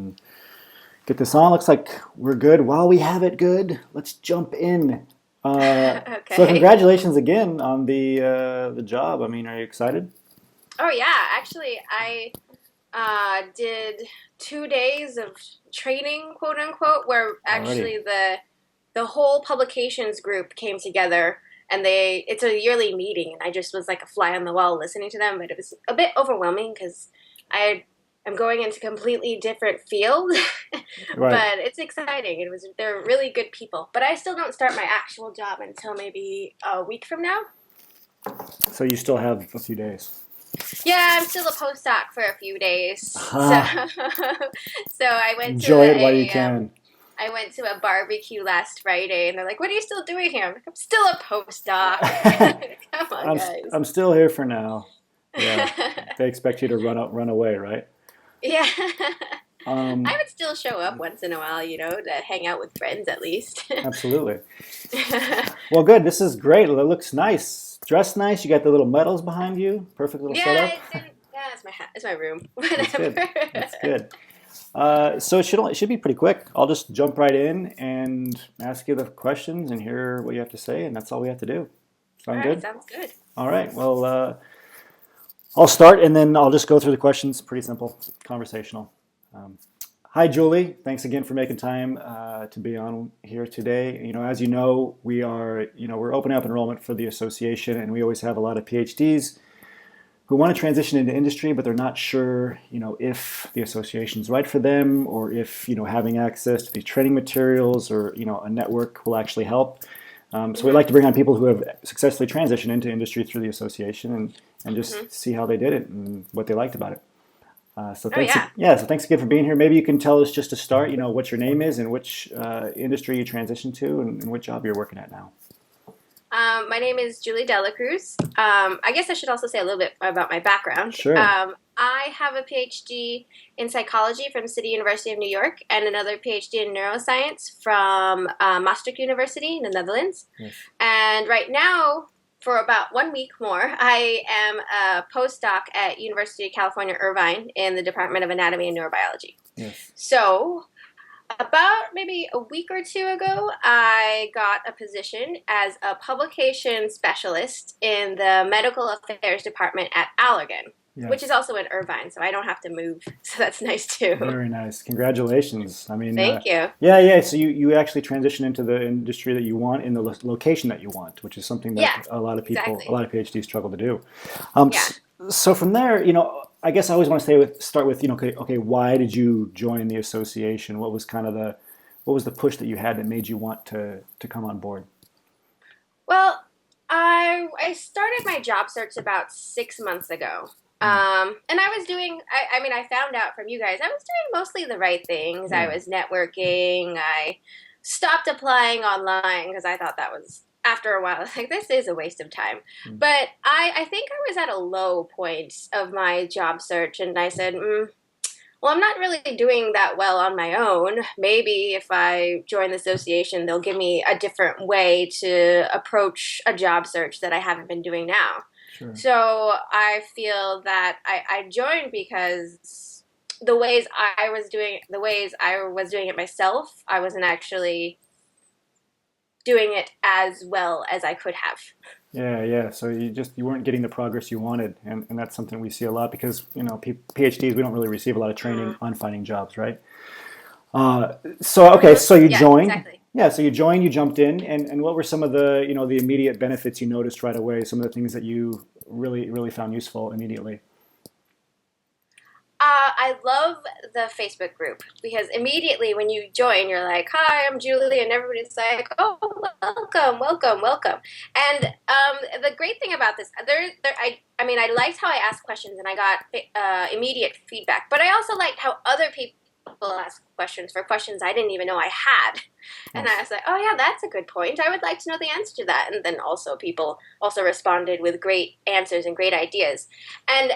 and get this on. Looks like we're good. While we have it good, let's jump in. So Okay. congratulations again on the job. I mean, are you excited Oh yeah, actually, I did 2 days of training, quote unquote, where already? actually the whole publications group came together, and it's a yearly meeting, and I just was like a fly on the wall listening to them, but it was a bit overwhelming because I am going into a completely different field, Right. but it's exciting. They're really good people, but I still don't start my actual job until maybe a week from now. So you still have a few days. Yeah, I'm still a postdoc for a few days. So, Ah, so enjoy it while you can. I went to a barbecue last Friday, and they're like, "What are you still doing here?" I'm like, "I'm still a postdoc." Come on, guys. I'm still here for now. Yeah, they expect you to run away, right? Yeah, I Um, would still show up once in a while, to hang out with friends at least. absolutely. Well, good. This is great. It looks nice. Dressed nice. You got the little medals behind you. Perfect little Yeah, setup. it didn't. Yeah, it's my room. That's good. Whatever. That's good. So it should be pretty quick. I'll just jump right in and ask you the questions and hear what you have to say, and that's all we have to do. All Sound right, good? sounds good. All right. Well, I'll start and then I'll just go through the questions. Pretty simple, conversational. Um, Hi, Julie. Thanks again for making time to be on here today. As you know, we're opening up enrollment for the association, and we always have a lot of PhDs who want to transition into industry, but they're not sure, if the association is right for them, or if, having access to these training materials or, a network will actually help. So we Mhm. like to bring on people who have successfully transitioned into industry through the association and Mhm. just see how they did it and what they liked about it. Oh yeah. So thanks again for being here. Maybe you can tell us just to start, what your name is and which industry you transitioned to and what job you're working at now. My name is Julia Dela Cruz. I guess I should also say a little bit about my background. Sure. I have a PhD in psychology from City University of New York and another PhD in neuroscience from Maastricht University in the Netherlands. Yes. And right now, for about 1 week more, I am a postdoc at University of California, Irvine in the Department of Anatomy and Neurobiology. Yes. So about maybe a week or two ago, I got a position as a publication specialist in the medical affairs department at Allergan, which is Yes. also in Irvine, so I don't have to move. So that's nice too. Very nice. Congratulations. I mean, Thank you. yeah, yeah. So you actually transition into the industry that you want in the location that you want, which is something that Yeah, a exactly. lot of PhDs struggle to do. Um, Yeah. so from there, I guess I always want to start with, okay, why did you join the association? What was the push that you had that made you want to come on board? Well, I started my job search about 6 months ago. Mm, And I was doing, I mean, I found out from you guys, I was doing mostly the right things. I yeah. was networking. I stopped applying online because I thought that was, after a while, I was like, this is a waste of time. Mm, But I think I was at a low point of my job search, and I said, well, I'm not really doing that well on my own. Maybe if I join the association, they'll give me a different way to approach a job search that I haven't been doing now. sure. So I feel that I joined because the ways I was doing it myself, I wasn't actually doing it as well as I could have. Yeah, yeah. So you weren't getting the progress you wanted, and that's something we see a lot because PhDs we don't really receive a lot of training Mm. on finding jobs, right? So okay, so you Yeah, joined. exactly. Yeah, so you joined, you jumped in, and what were some of the the immediate benefits you noticed right away? Some of the things that you really found useful immediately. I love the Facebook group because immediately when you join, you're like, "Hi, I'm Julie," and everybody's like, "Oh, welcome, welcome, welcome." And the great thing about this, I mean, I liked how I asked questions and I got immediate feedback, but I also liked how other people asked questions for questions I didn't even know I had, and I Yes. was like, "Oh yeah, that's a good point. I would like to know the answer to that." And then also people also responded with great answers and great ideas, and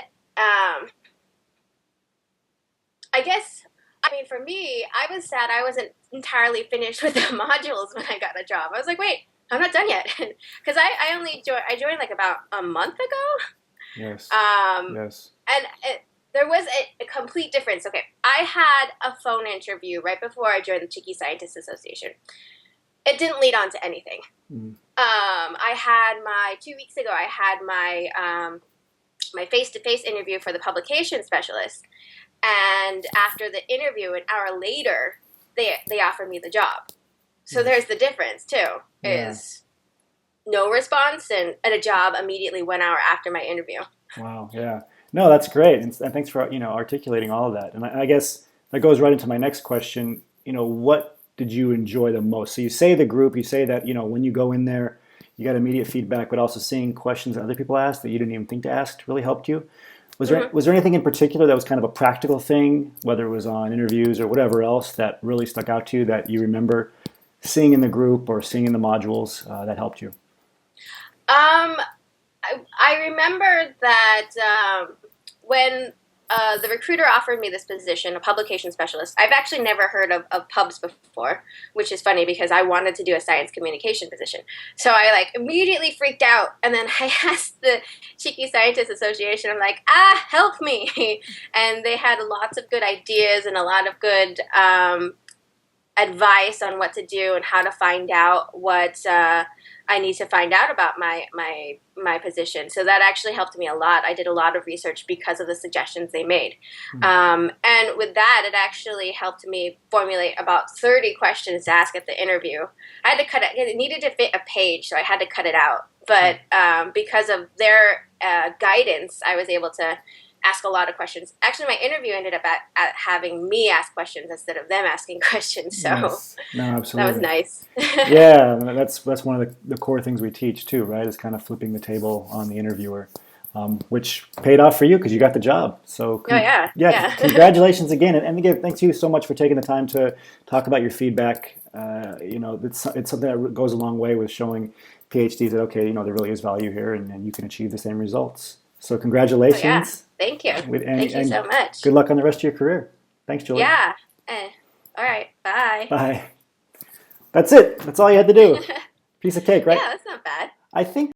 I guess, I mean, for me, I was sad I wasn't entirely finished with the modules when I got a job. I was like, wait, I'm not done yet. Because I joined like about a month ago. Yes. Um, Yes. and there was a complete difference. Okay, I had a phone interview right before I joined the Cheeky Scientists Association. It didn't lead on to anything. I had 2 weeks ago, I had my face-to-face interview for the publication specialist. And after the interview, an hour later, they offered me the job. So there's the difference, too, is no response and a job immediately 1 hour after my interview. Wow, yeah. No, that's great. And thanks for, articulating all of that. And I guess that goes right into my next question. What did you enjoy the most? So you say the group, you say that, when you go in there, you got immediate feedback, but also seeing questions that other people asked that you didn't even think to ask really helped you. Was there anything in particular that was kind of a practical thing, whether it was on interviews or whatever else, that really stuck out to you that you remember seeing in the group or seeing in the modules that helped you? I remember that when the recruiter offered me this position, a publication specialist, I've actually never heard of pubs before, which is funny because I wanted to do a science communication position. So I immediately freaked out, and then I asked the Cheeky Scientists Association, I'm like, help me. And they had lots of good ideas and a lot of good advice on what to do and how to find out what I need to find out about my position. So that actually helped me a lot. I did a lot of research because of the suggestions they made. And with that, it actually helped me formulate about 30 questions to ask at the interview. I had to cut it. It needed to fit a page, so I had to cut it out. But because of their guidance, I was able to ask a lot of questions. Actually, my interview ended up at having me ask questions instead of them asking questions. So yes. No, absolutely. That was nice. Yeah, that's one of the core things we teach too, right? Is kind of flipping the table on the interviewer, which paid off for you because you got the job. So congratulations again, and again, thanks you so much for taking the time to talk about your feedback. It's something that goes a long way with showing PhDs that there really is value here, and you can achieve the same results. So congratulations. Thank you. Thank you so much. Good luck on the rest of your career. Thanks, Julia. Yeah. All right. Bye. Bye. That's it. That's all you had to do. Piece of cake, right? Yeah, that's not bad. I think